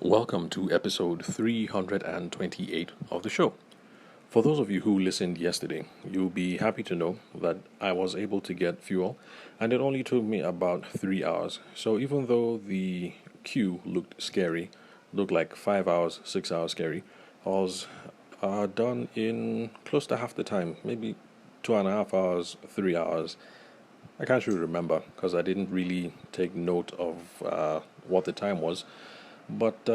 Welcome to episode 328 of the show. For those of you who listened yesterday, you'll be happy to know that I was able to get fuel and it only took me about 3 hours. So even though the queue looked scary, looked like 5 hours, 6 hours scary, I was done in close to half the time, maybe 2.5 hours, 3 hours. I can't really remember because I didn't really take note of what the time was. But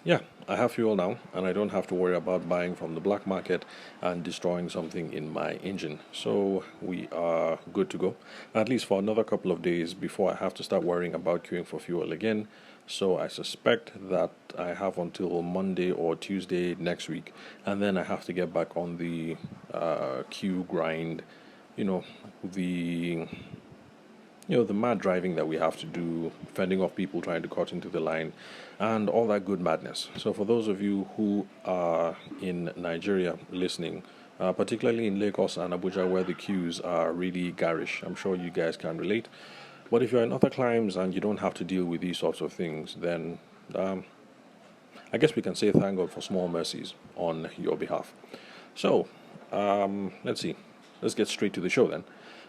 yeah, I have fuel now, and I don't have to worry about buying from the black market and destroying something in my engine. So we are good to go, at least for another couple of days before I have to start worrying about queuing for fuel again. So I suspect that I have until Monday or Tuesday next week, and then I have to get back on the queue grind. You know, the the mad driving that we have to do, fending off people trying to cut into the line, and all that good madness. So, for those of you who are in Nigeria listening, particularly in Lagos and Abuja, where the queues are really garish, I'm sure you guys can relate. But if you're in other climes and you don't have to deal with these sorts of things, then I guess we can say thank God for small mercies on your behalf. So, let's see. Let's get straight to the show then.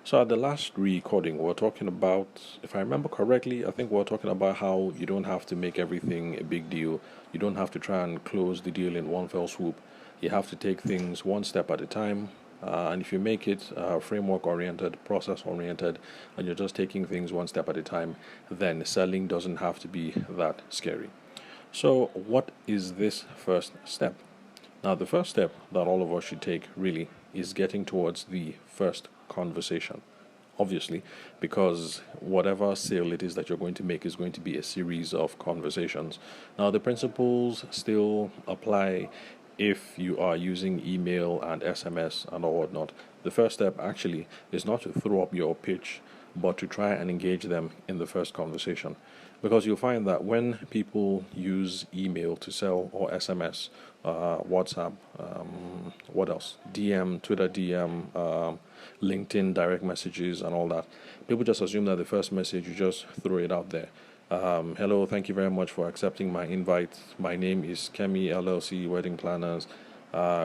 So, at the last recording, we are talking about, if I remember correctly, I think we are talking about how you don't have to make everything a big deal. You don't have to try and close the deal in one fell swoop. You have to take things one step at a time. And if you make it framework oriented, process oriented, and you're just taking things one step at a time, then selling doesn't have to be that scary. So, what is this first step? Now, the first step that all of us should take really is getting towards the first conversation. Obviously, because whatever sale it is that you're going to make is going to be a series of conversations. Now, the principles still apply if you are using email and SMS and all whatnot. The first step actually is not to throw up your pitch, but to try and engage them in the first conversation. Because you'll find that when people use email to sell or SMS, WhatsApp, what else? DM, Twitter DM, LinkedIn direct messages, and all that, people just assume that the first message you just throw it out there. Hello, thank you very much for accepting my invite. My name is Kemi LLC Wedding Planners.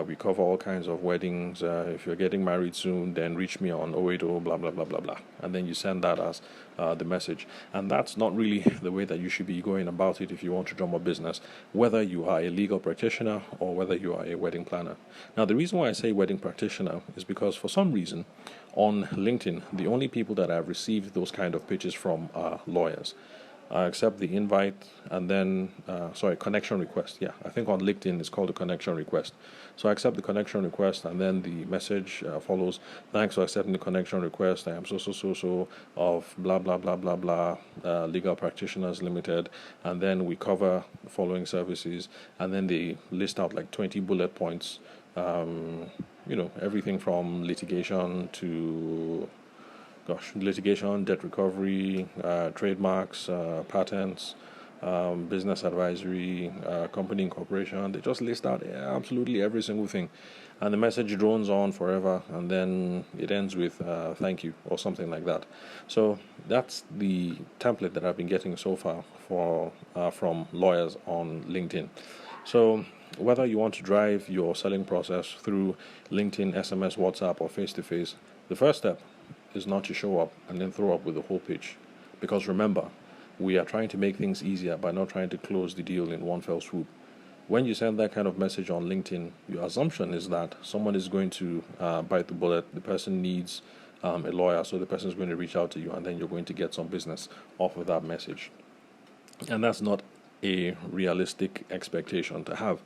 We cover all kinds of weddings. If you're getting married soon, then reach me on 080 blah blah blah blah blah. And then you send that as the message. And that's not really the way that you should be going about it if you want to drum a business, whether you are a legal practitioner or whether you are a wedding planner. Now, the reason why I say wedding practitioner is because for some reason on LinkedIn, the only people that I've received those kind of pitches from are lawyers. I accept the invite and then, connection request. Yeah, I think on LinkedIn it's called a connection request. So I accept the connection request and then the message follows. Thanks for accepting the connection request. I am so of blah blah blah blah blah, Legal Practitioners Limited. And then we cover the following services. And then they list out like 20 bullet points. Everything from litigation, debt recovery, trademarks, patents, business advisory, company incorporation. They just list out absolutely every single thing. And the message drones on forever, and then it ends with thank you or something like that. So that's the template that I've been getting so far from lawyers on LinkedIn. So whether you want to drive your selling process through LinkedIn, SMS, WhatsApp, or face-to-face, the first step is not to show up and then throw up with the whole pitch. Because remember, we are trying to make things easier by not trying to close the deal in one fell swoop. When you send that kind of message on LinkedIn, your assumption is that someone is going to bite the bullet. The person needs a lawyer, so the person is going to reach out to you, and then you're going to get some business off of that message. And that's not a realistic expectation to have.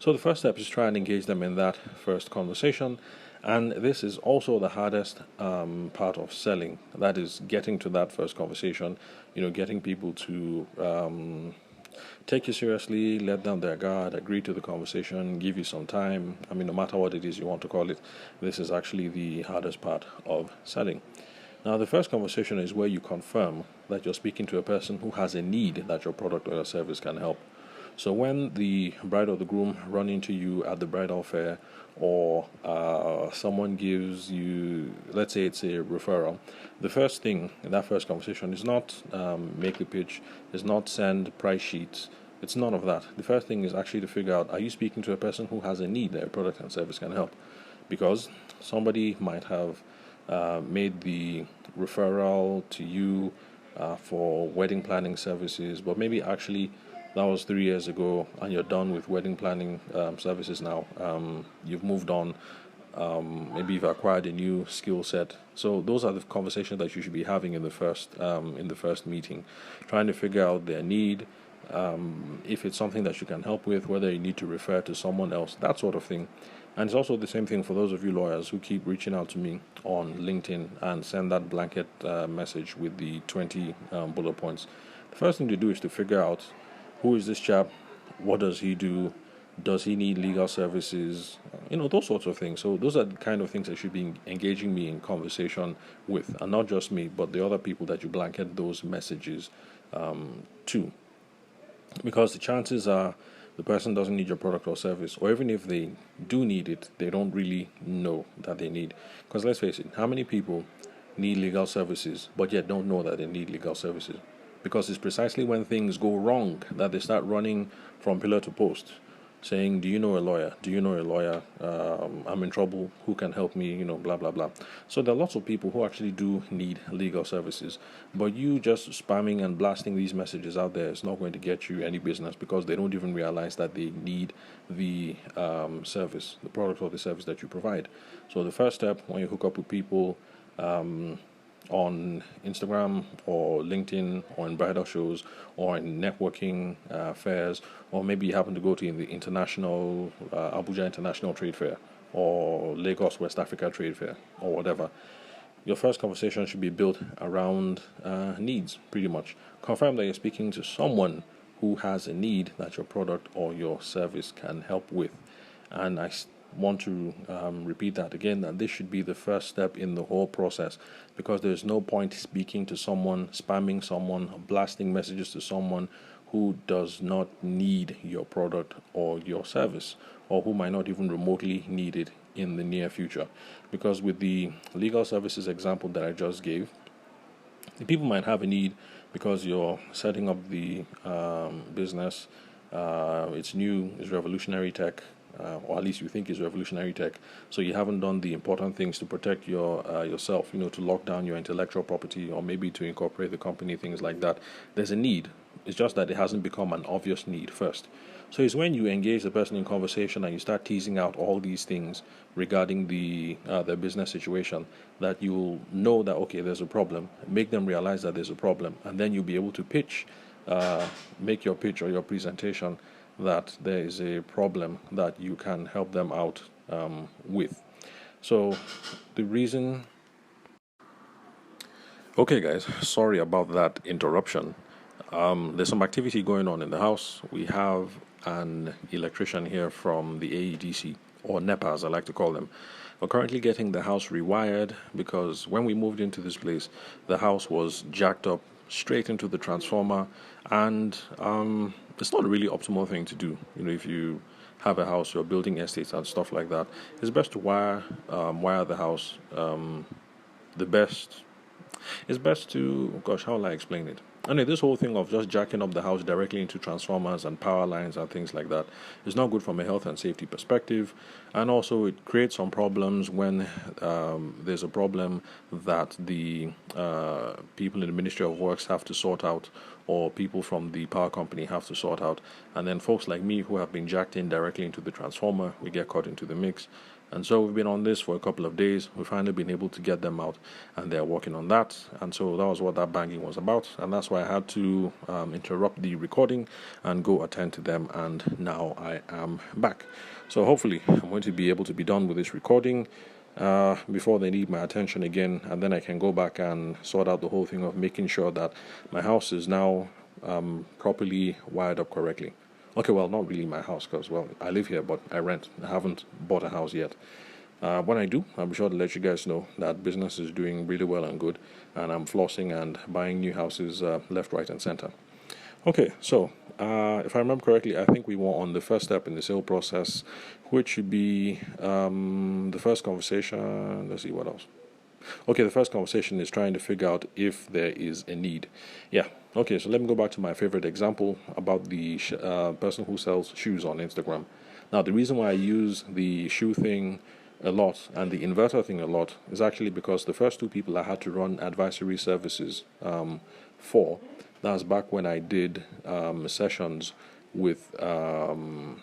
So the first step is try and engage them in that first conversation. And this is also the hardest part of selling. That is getting to that first conversation, getting people to take you seriously, let down their guard, agree to the conversation, give you some time. I mean, no matter what it is you want to call it, this is actually the hardest part of selling. Now, the first conversation is where you confirm that you're speaking to a person who has a need that your product or your service can help. So when the bride or the groom run into you at the bridal fair, or someone gives you, let's say it's a referral, the first thing in that first conversation is not make a pitch, is not send price sheets, It's none of that. The first thing is actually to figure out, are you speaking to a person who has a need that a product and service can help? Because somebody might have made the referral to you for wedding planning services, but maybe actually that was 3 years ago and you're done with wedding planning services now. You've moved on. Maybe you've acquired a new skill set. So those are the conversations that you should be having in the first meeting, trying to figure out their need, if it's something that you can help with, whether you need to refer to someone else, that sort of thing. And it's also the same thing for those of you lawyers who keep reaching out to me on LinkedIn and send that blanket message with the 20 bullet points. The first thing to do is to figure out, who is this chap? What does he do? Does he need legal services? Those sorts of things. So those are the kind of things that should be engaging me in conversation with, and not just me, but the other people that you blanket those messages to. Because the chances are the person doesn't need your product or service, or even if they do need it, they don't really know that they need. Because let's face it, how many people need legal services but yet don't know that they need legal services? Because it's precisely when things go wrong that they start running from pillar to post, saying, do you know a lawyer? Do you know a lawyer? I'm in trouble. Who can help me? Blah, blah, blah. So there are lots of people who actually do need legal services. But you just spamming and blasting these messages out there is not going to get you any business, because they don't even realize that they need the service, the product or the service that you provide. So the first step when you hook up with people, on Instagram or LinkedIn or in bridal shows or in networking fairs, or maybe you happen to go to the international Abuja International Trade Fair or Lagos West Africa Trade Fair or whatever. Your first conversation should be built around needs, pretty much. Confirm that you're speaking to someone who has a need that your product or your service can help with. And I want to repeat that again, that this should be the first step in the whole process, because there's no point speaking to someone, spamming someone, blasting messages to someone who does not need your product or your service, or who might not even remotely need it in the near future. Because with the legal services example that I just gave, the people might have a need because you're setting up the business. It's new, it's revolutionary tech, or at least you think is revolutionary tech. So you haven't done the important things to protect yourself, to lock down your intellectual property, or maybe to incorporate the company, things like that. There's a need. It's just that it hasn't become an obvious need first. So it's when you engage the person in conversation and you start teasing out all these things regarding their business situation, that you'll know that, okay, there's a problem. Make them realize that there's a problem, and then you'll be able to make your pitch or your presentation that there is a problem that you can help them out with. So the reason... Okay, guys, sorry about that interruption. There's some activity going on in the house. We have an electrician here from the AEDC, or NEPA as I like to call them. We're currently getting the house rewired, because when we moved into this place, the house was jacked up straight into the transformer, and it's not a really optimal thing to do. If you have a house, you're building estates and stuff like that, it's best to wire the house. It's best to, how will I explain it? Anyway, this whole thing of just jacking up the house directly into transformers and power lines and things like that is not good from a health and safety perspective. And also it creates some problems when there's a problem that the people in the Ministry of Works have to sort out, or people from the power company have to sort out. And then folks like me who have been jacked in directly into the transformer, we get caught into the mix. And so we've been on this for a couple of days. We've finally been able to get them out, and they're working on that. And so that was what that banging was about. And that's why I had to interrupt the recording and go attend to them. And now I am back. So hopefully I'm going to be able to be done with this recording before they need my attention again. And then I can go back and sort out the whole thing of making sure that my house is now properly wired up correctly. Okay, well, not really my house, because, well, I live here, but I rent. I haven't bought a house yet. When I do, I'll be sure to let you guys know that business is doing really well and good, and I'm flossing and buying new houses left, right, and center. Okay, so if I remember correctly, I think we were on the first step in the sale process, which should be the first conversation. Let's see what else. Okay, the first conversation is trying to figure out if there is a need. Yeah. Okay, so let me go back to my favorite example about the person who sells shoes on Instagram. Now, the reason why I use the shoe thing a lot and the inverter thing a lot is actually because the first two people I had to run advisory services for, that was back when I did sessions with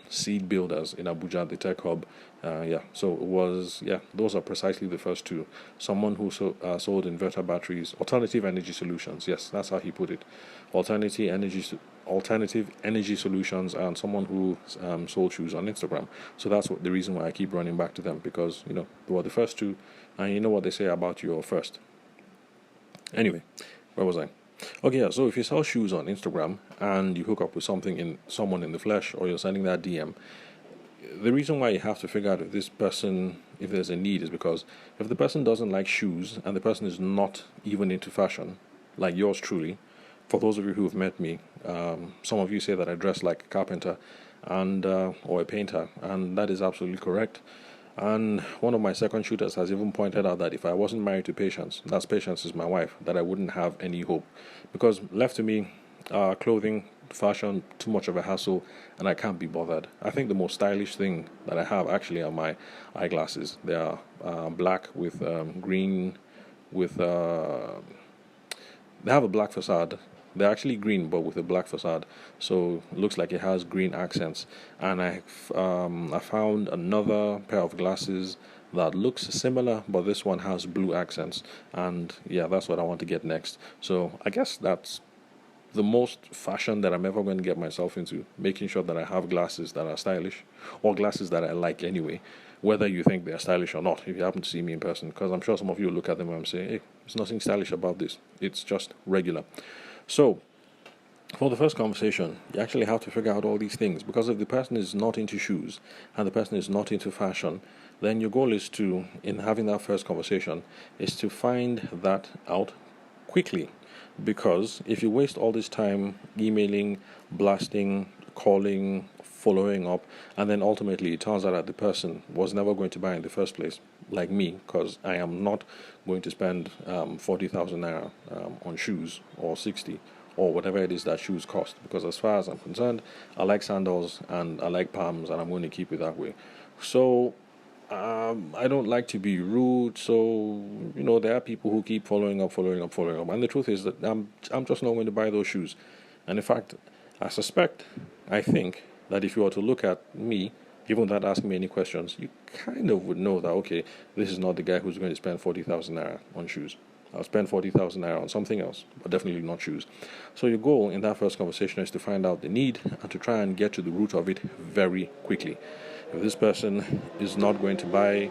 seed builders in Abuja, the tech hub. So it was, those are precisely the first two. Someone who sold inverter batteries, alternative energy solutions. Yes, that's how he put it. Alternative energy solutions, and someone who sold shoes on Instagram. So that's the reason why I keep running back to them, because they were the first two, and you know what they say about your first. Anyway, where was I? Okay, yeah. So if you sell shoes on Instagram and you hook up with someone in the flesh, or you're sending that DM, the reason why you have to figure out if there's a need, is because if the person doesn't like shoes and the person is not even into fashion, like yours truly, for those of you who have met me, some of you say that I dress like a carpenter and or a painter, and that is absolutely correct. And one of my second shooters has even pointed out that if I wasn't married to Patience, that's Patience is my wife, that I wouldn't have any hope. Because left to me, clothing, fashion, too much of a hassle, and I can't be bothered. I think the most stylish thing that I have actually are my eyeglasses. They are black with green, with they have a black facade. They're actually green, but with a black facade, so it looks like it has green accents. And I found another pair of glasses that looks similar, but this one has blue accents. And yeah, that's what I want to get next. So I guess that's the most fashion that I'm ever going to get myself into, making sure that I have glasses that are stylish, or glasses that I like anyway, whether you think they're stylish or not, if you happen to see me in person, because I'm sure some of you look at them and say, hey, there's nothing stylish about this. It's just regular. So, for the first conversation, you actually have to figure out all these things, because if the person is not into shoes and the person is not into fashion, then your goal is to, in having that first conversation, is to find that out quickly. Because if you waste all this time emailing, blasting, calling, following up, and then ultimately it turns out that the person was never going to buy in the first place, like me, because I am not going to spend 40,000 naira on shoes, or 60, or whatever it is that shoes cost. Because as far as I'm concerned, I like sandals and I like palms, and I'm going to keep it that way. So I don't like to be rude, so there are people who keep following up, and the truth is that I'm just not going to buy those shoes. And in fact, I think that if you were to look at me, even without asking me any questions, you kind of would know that okay, this is not the guy who's going to spend 40,000 naira on shoes. I'll spend 40,000 naira on something else, but definitely not shoes. So your goal in that first conversation is to find out the need and to try and get to the root of it very quickly. If this person is not going to buy,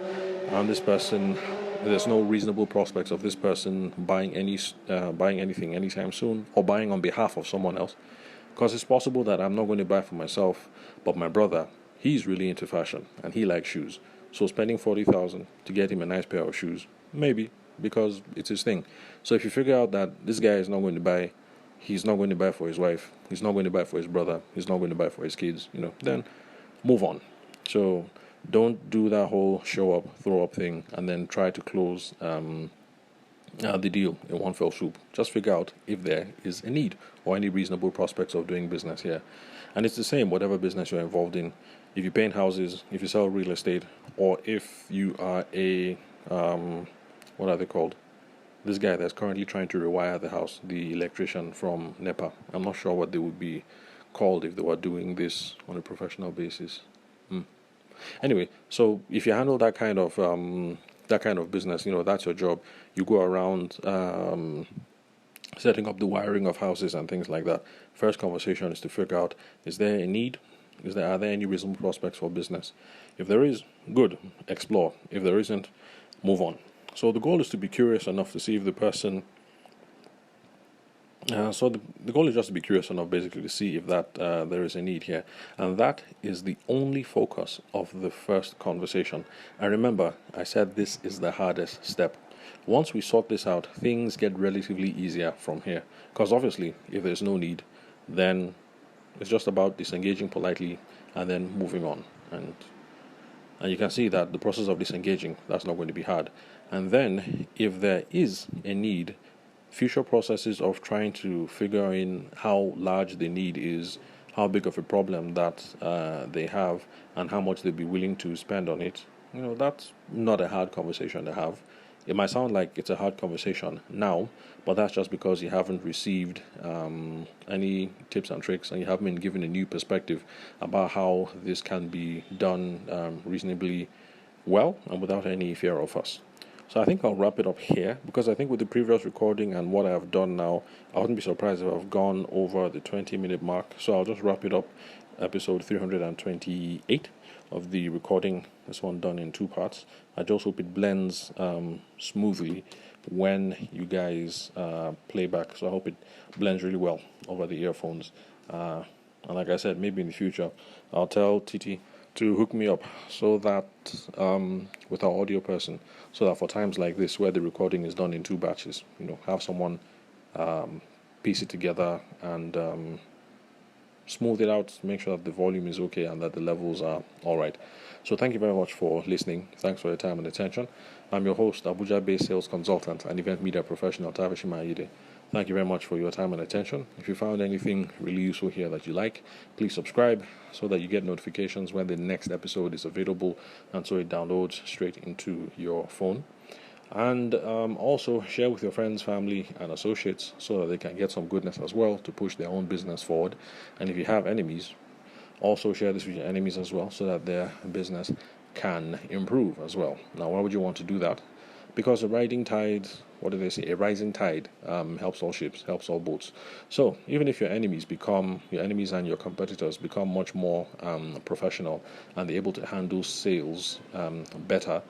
and there's no reasonable prospects of this person buying anything anytime soon, or buying on behalf of someone else, because it's possible that I'm not going to buy for myself, but my brother, he's really into fashion and he likes shoes. So spending 40,000 to get him a nice pair of shoes, maybe, because it's his thing. So if you figure out that this guy is not going to buy, he's not going to buy for his wife, he's not going to buy for his brother, he's not going to buy for his kids, then move on. So don't do that whole show up, throw up thing, and then try to close the deal in one fell swoop. Just figure out if there is a need or any reasonable prospects of doing business here. And it's the same, whatever business you're involved in. If you paint houses, if you sell real estate, or if you are a, what are they called? This guy that's currently trying to rewire the house, the electrician from NEPA. I'm not sure what they would be called if they were doing this on a professional basis. Anyway, so if you handle that kind of business, that's your job. You go around setting up the wiring of houses and things like that. First conversation is to figure out, is there a need? Are there any reasonable prospects for business? If there is, good, explore. If there isn't, move on. So the goal is to be curious enough to see if the person. The goal is just to be curious enough, basically, to see if that there is a need here, and that is the only focus of the first conversation. And remember, I said this is the hardest step. Once we sort this out, things get relatively easier from here. Because obviously, if there's no need, then it's just about disengaging politely and then moving on. And And you can see that the process of disengaging, that's not going to be hard. And then, if there is a need, future processes of trying to figure in how large the need is, how big of a problem that they have, and how much they'd be willing to spend on it, that's not a hard conversation to have. It might sound like it's a hard conversation now, but that's just because you haven't received any tips and tricks, and you haven't been given a new perspective about how this can be done reasonably well and without any fear of fuss. So I think I'll wrap it up here, because I think with the previous recording and what I've done now, I wouldn't be surprised if I've gone over the 20-minute mark. So I'll just wrap it up, episode 328 of the recording, this one done in two parts. I just hope it blends smoothly when you guys play back. So I hope it blends really well over the earphones. And like I said, maybe in the future, I'll tell Titi to hook me up so that with our audio person, so that for times like this where the recording is done in two batches, have someone piece it together and smooth it out, make sure that the volume is okay and that the levels are all right. So thank you very much for listening. Thanks for your time and attention. I'm your host, Abuja-based sales consultant and event media professional Tavish Maide. Thank you very much for your time and attention. If you found anything really useful here that you like, please subscribe so that you get notifications when the next episode is available, and so it downloads straight into your phone. And also share with your friends, family, and associates so that they can get some goodness as well to push their own business forward. And if you have enemies, also share this with your enemies as well so that their business can improve as well. Now, why would you want to do that? Because a rising tide, what do they say? A rising tide helps all ships, helps all boats. So even if your enemies and your competitors become much more professional and they're able to handle sales better,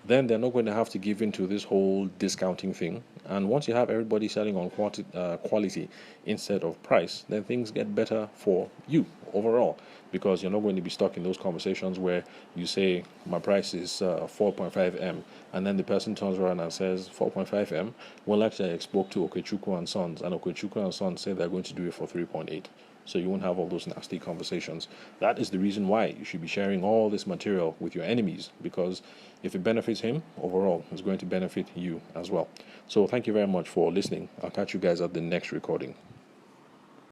then they're not going to have to give in to this whole discounting thing. And once you have everybody selling on quality instead of price, then things get better for you overall, because you're not going to be stuck in those conversations where you say my price is 4.5M, and then the person turns around and says 4.5M. Well, actually, I spoke to Okechukwu and Sons, and Okechukwu and Sons say they're going to do it for 3.8. So you won't have all those nasty conversations. That is the reason why you should be sharing all this material with your enemies, because if it benefits him overall, it's going to benefit you as well. So thank you very much for listening. I'll catch you guys at the next recording.